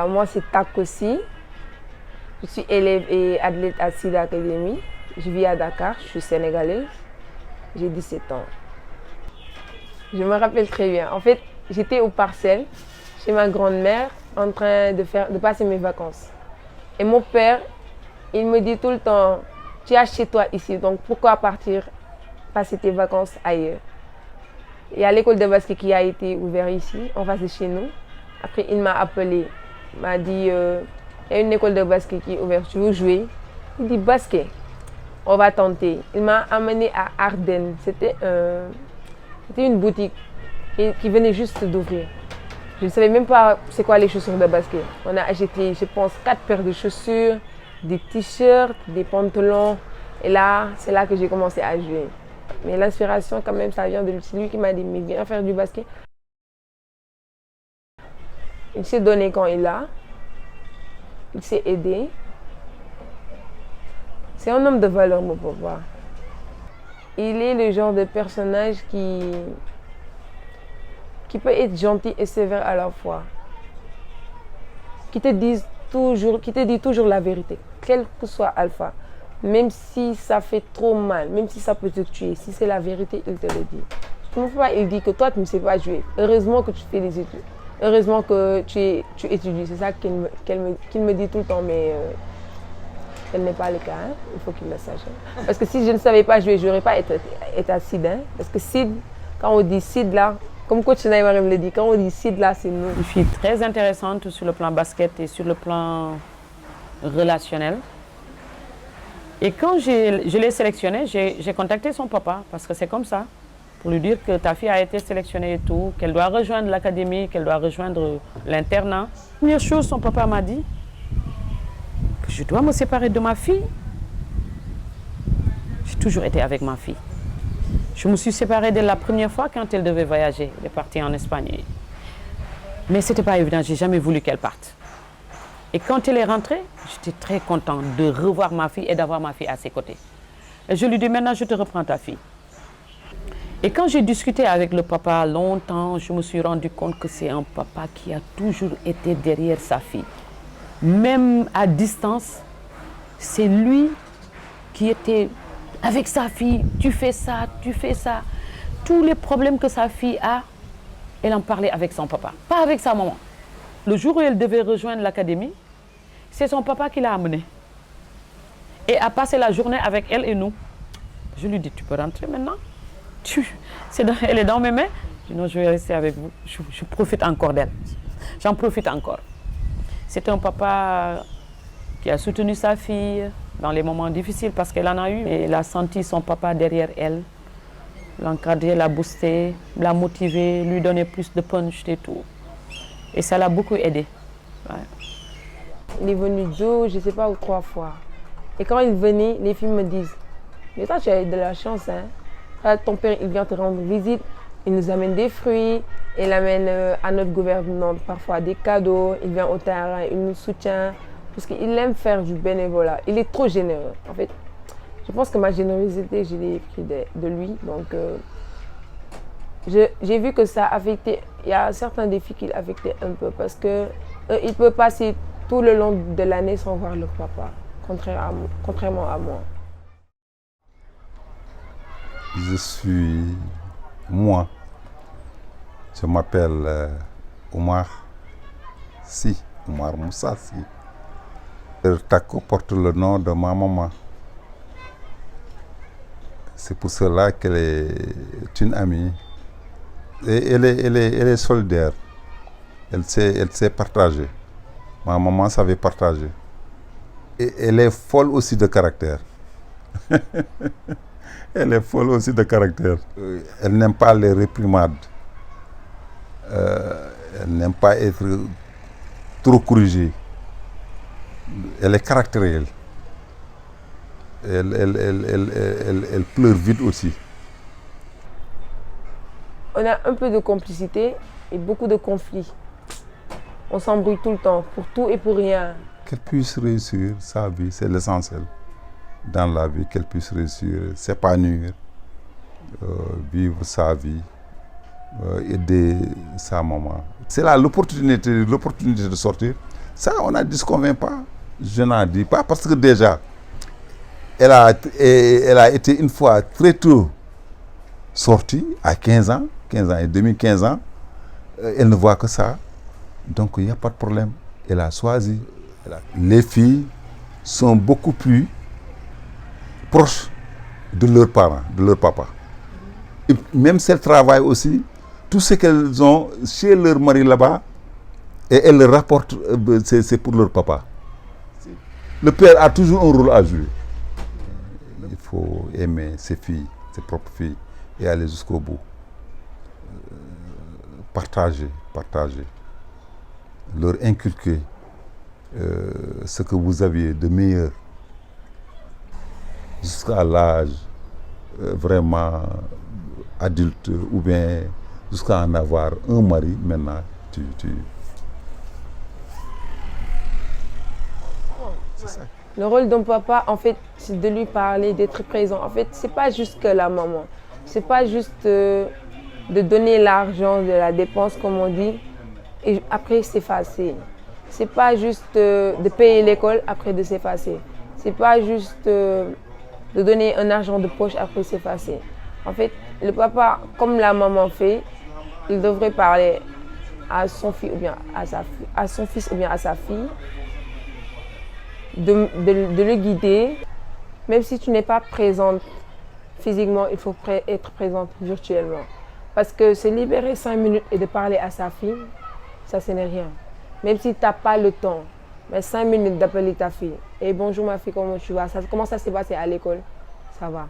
Moi, c'est Takossi. Je suis élève et athlète à SID Academy. Je vis à Dakar, je suis sénégalaise. J'ai 17 ans. Je me rappelle très bien. En fait, j'étais aux Parcelles, chez ma grand-mère, en train de passer mes vacances. Et mon père, il me dit tout le temps, tu es chez toi ici, donc pourquoi partir passer tes vacances ailleurs? Il y a l'école de basket qui a été ouverte ici, en face de chez nous. Après, il m'a appelé, il m'a dit, il y a une école de basket qui est ouverte, tu veux jouer? Il dit, basket, on va tenter. Il m'a amené à Ardennes, c'était une boutique qui venait juste d'ouvrir. Je ne savais même pas c'est quoi les chaussures de basket. On a acheté, je pense, 4 paires de chaussures, des t-shirts, des pantalons. Et là, c'est là que j'ai commencé à jouer. Mais l'inspiration, quand même, ça vient de lui. C'est lui qui m'a dit, mais viens faire du basket. Il s'est donné quand il a. Il s'est aidé. C'est un homme de valeur, mon papa. Il est le genre de personnage qui peut être gentil et sévère à la fois. Qui te dit toujours la vérité, quel que soit Alpha. Même si ça fait trop mal, même si ça peut te tuer, si c'est la vérité, il te le dit. Mon papa, il dit que toi, tu ne sais pas jouer. Heureusement que tu fais des études. Heureusement que tu étudies. C'est ça qu'il me dit tout le temps, mais tel n'est pas le cas. Hein. Il faut qu'il le sache. Hein. Parce que si je ne savais pas jouer, je n'aurais pas été à SID. Hein. Parce que SID, quand on dit SID là, comme coach Naïma me le dit, quand on dit SID là, c'est nous. Une fille très intéressante sur le plan basket et sur le plan relationnel. Et quand je l'ai sélectionnée, j'ai contacté son papa, parce que c'est comme ça, pour lui dire que ta fille a été sélectionnée et tout, qu'elle doit rejoindre l'académie, qu'elle doit rejoindre l'internat. Première chose, son papa m'a dit que je dois me séparer de ma fille. J'ai toujours été avec ma fille. Je me suis séparée dès la première fois quand elle devait voyager. Elle est partie en Espagne. Mais ce n'était pas évident, je n'ai jamais voulu qu'elle parte. Et quand elle est rentrée, j'étais très contente de revoir ma fille et d'avoir ma fille à ses côtés. Et je lui dis, maintenant je te reprends ta fille. Et quand j'ai discuté avec le papa longtemps, je me suis rendu compte que c'est un papa qui a toujours été derrière sa fille. Même à distance, c'est lui qui était avec sa fille, tu fais ça, tu fais ça. Tous les problèmes que sa fille a, elle en parlait avec son papa, pas avec sa maman. Le jour où elle devait rejoindre l'académie, c'est son papa qui l'a amenée. Et a passé la journée avec elle et nous. Je lui dis, tu peux rentrer maintenant? Elle est dans mes mains. Je dis, non, je vais rester avec vous. Je profite encore d'elle. J'en profite encore. C'est un papa qui a soutenu sa fille dans les moments difficiles parce qu'elle en a eu. Et elle a senti son papa derrière elle, l'encadrer, la booster, la motiver, lui donner plus de punch et tout. Et ça l'a beaucoup aidé. Ouais. Il est venu 2, je ne sais pas, ou 3 fois. Et quand il venait, les filles me disent, mais toi tu as eu de la chance, hein. Ton père il vient te rendre visite, il nous amène des fruits, il amène à notre gouvernement parfois des cadeaux, il vient au terrain, il nous soutient. Parce qu'il aime faire du bénévolat. Il est trop généreux. En fait, je pense que ma générosité, je l'ai pris de lui. Donc, j'ai vu que ça affectait. Il y a certains défis qui l'affectaient un peu parce que il peut passer tout le long de l'année sans voir le papa, contrairement à moi. Je suis moi. Je m'appelle Omar Sy, Omar Moussa Sy. Tako porte le nom de ma maman. C'est pour cela qu'elle est une amie. Et elle est solidaire. Elle sait partager. Ma maman savait partager. Et elle est folle aussi de caractère. Elle est folle aussi de caractère. Elle n'aime pas les réprimades. Elle n'aime pas être trop corrigée. Elle est caractérielle. Elle pleure vite aussi. On a un peu de complicité et beaucoup de conflits. On s'embrouille tout le temps, pour tout et pour rien. Qu'elle puisse réussir sa vie, c'est l'essentiel. Dans la vie, qu'elle puisse réussir, s'épanouir, vivre sa vie, aider sa maman. C'est là l'opportunité de sortir. Ça, on ne disconvient pas. Je n'en dis pas parce que déjà, elle a été une fois très tôt sortie, à 15 ans et demi, 15 ans. Elle ne voit que ça. Donc, il n'y a pas de problème. Elle a choisi. Les filles sont beaucoup plus proches de leurs parents, de leur papa. Et même si elles travaillent aussi, tout ce qu'elles ont chez leur mari là-bas, et elles le rapportent, c'est pour leur papa. Le père a toujours un rôle à jouer. Il faut aimer ses filles, ses propres filles, et aller jusqu'au bout. Partager. Leur inculquer ce que vous aviez de meilleur. Jusqu'à l'âge vraiment adulte, ou bien jusqu'à en avoir un mari, maintenant, c'est ça. Le rôle d'un papa, en fait, c'est de lui parler, d'être présent. En fait, c'est pas juste que la maman. C'est pas juste de donner l'argent, de la dépense, comme on dit, et après s'effacer. C'est pas juste de payer l'école, après de s'effacer. C'est pas juste de donner un argent de poche, après s'effacer. En fait, le papa, comme la maman fait, il devrait parler à son fils ou bien à son fils ou bien à sa fille, de le guider. Même si tu n'es pas présente physiquement, il faut être présente virtuellement. Parce que se libérer 5 minutes et de parler à sa fille, ça, ce n'est rien. Même si tu n'as pas le temps, mais 5 minutes d'appeler ta fille. Et bonjour ma fille, comment tu vas? Comment ça s'est passé à l'école? Ça va.